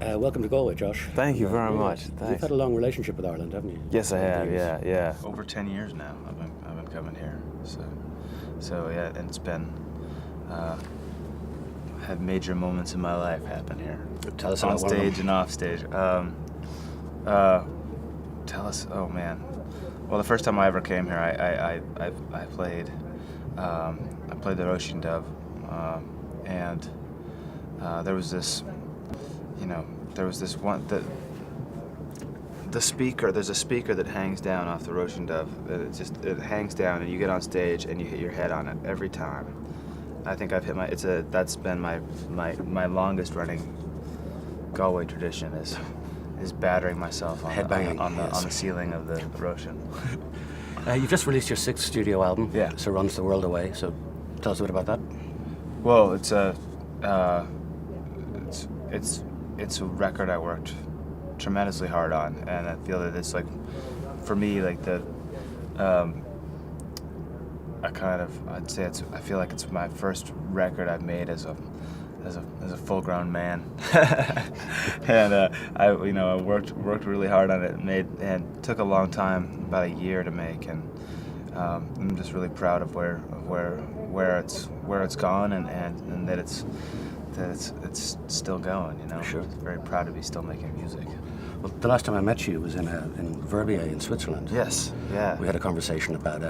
Welcome to Galway, Josh. Thank you very much. You've Thanks. had a long relationship with Ireland, haven't you? Yes, I have. Years. Yeah. Over 10 years now. I've been coming here. So yeah, and it's been had major moments in my life happen here. Tell us on about one of stage them. and off stage. Tell us. Oh man. Well, the first time I ever came here, I played the Roisin Dove, and there was this. There was this one that the speaker. There's a speaker that hangs down off the Roisin Dove. It hangs down, and you get on stage and you hit your head on it every time. I think I've hit my. That's been my longest running Galway tradition is battering myself on the ceiling of the Roisin. You've just released your 6th studio album. Yeah. So Runs the World Away. So tell us a bit about that. Well, it's a record I worked tremendously hard on, and I feel that it's like, for me, like I feel like it's my first record I've made as a full-grown man, and I worked really hard on it, and took a long time, about a year to make, and I'm just really proud of where it's gone, and that it's still going. Sure. I'm very proud to be still making music. Well, the last time I met you was in Verbier in Switzerland. Yes. Yeah. We had a conversation about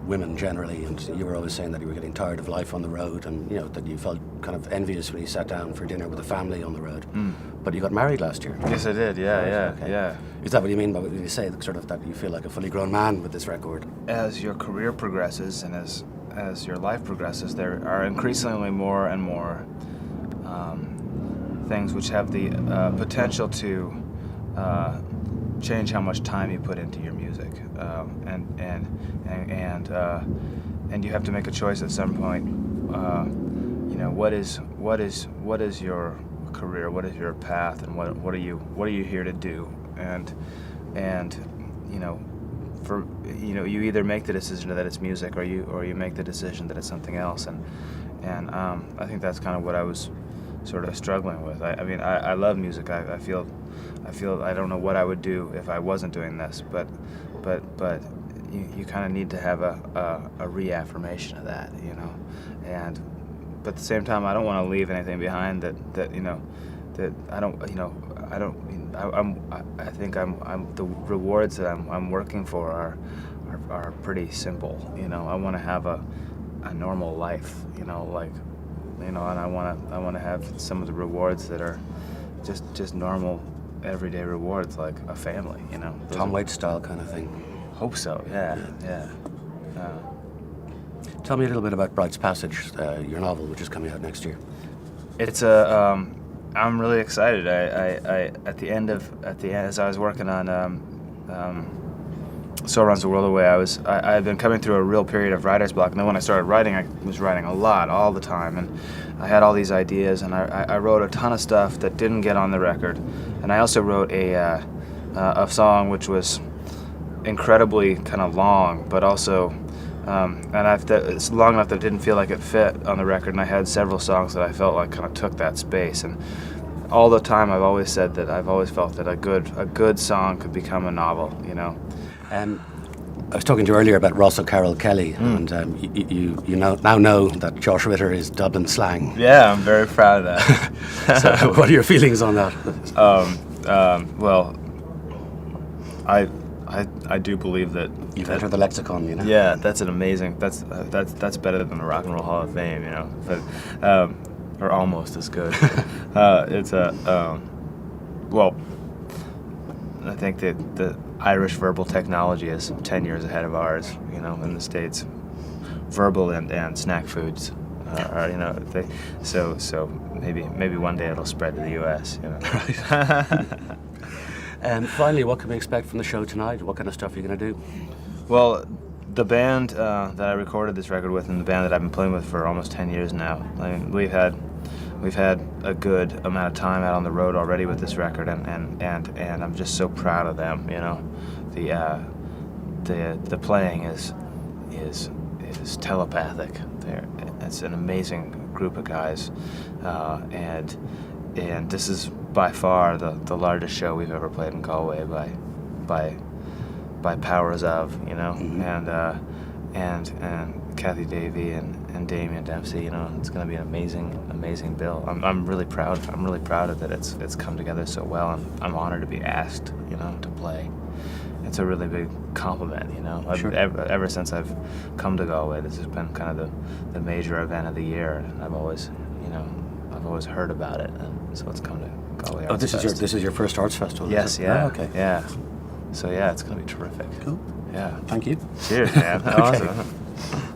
women generally, and you were always saying that you were getting tired of life on the road, and that you felt kind of envious when you sat down for dinner with the family on the road. But you got married last year. Yes, I did. Yeah. Okay. Yeah. Is that what you mean by when you say sort of that you feel like a fully grown man with this record? As your career progresses and as your life progresses, there are increasingly more and more things which have the potential to change how much time you put into your music, and you have to make a choice at some point. What is your career? What is your path? And what are you here to do? You either make the decision that it's music, or you make the decision that it's something else. And I think that's kind of what I was sort of struggling with. I love music. I feel I don't know what I would do if I wasn't doing this, but you kind of need to have a reaffirmation of that, but at the same time, I don't want to leave anything behind that I think the rewards that I'm working for are pretty simple. I want to have a normal life, and I want to have some of the rewards that are just normal everyday rewards, like a family. Tom Waits style kind of thing. Hope so. Yeah. Tell me a little bit about Bride's Passage, your novel, which is coming out next year. It's I'm really excited. At the end, as I was working on So Runs the World Away, I had been coming through a real period of writer's block, and then when I started writing, I was writing a lot, all the time, and I had all these ideas, and I wrote a ton of stuff that didn't get on the record, and I also wrote a song which was incredibly kind of long, but also it's long enough that it didn't feel like it fit on the record, and I had several songs that I felt like kind of took that space. And all the time I've always said that I've always felt that a good song could become a novel, I was talking to you earlier about Ross O'Carroll Kelly, and you now know that Josh Ritter is Dublin slang. Yeah, I'm very proud of that. So what are your feelings on that? Well, I do believe that You've entered the lexicon, Yeah, that's an amazing. That's better than the Rock and Roll Hall of Fame, but or almost as good. It's well, I think that the Irish verbal technology is 10 years ahead of ours. In the States, verbal and snack foods are so maybe one day it'll spread to the U.S. And finally, what can we expect from the show tonight? What kind of stuff are you going to do? Well, the band that I recorded this record with, and the band that I've been playing with for almost 10 years now, we've had a good amount of time out on the road already with this record, and I'm just so proud of them. The playing is telepathic. It's an amazing group of guys, and this is by far the largest show we've ever played in Galway by powers of, you know, and Kathy Davey and Damien Dempsey, you know, it's going to be an amazing bill. I'm really proud of it. It's come together so well, and I'm honored to be asked, you know, to play. It's a really big compliment, you know. Sure. Ever since I've come to Galway, this has been kind of the major event of the year, and I've always heard about it, and so it's come to Galway. Oh, Arts Fest. this is your first arts festival. Yes, is it? yeah. Oh, okay. Yeah. So yeah, it's gonna be terrific. Cool. Yeah. Thank you. Cheers, man. Awesome.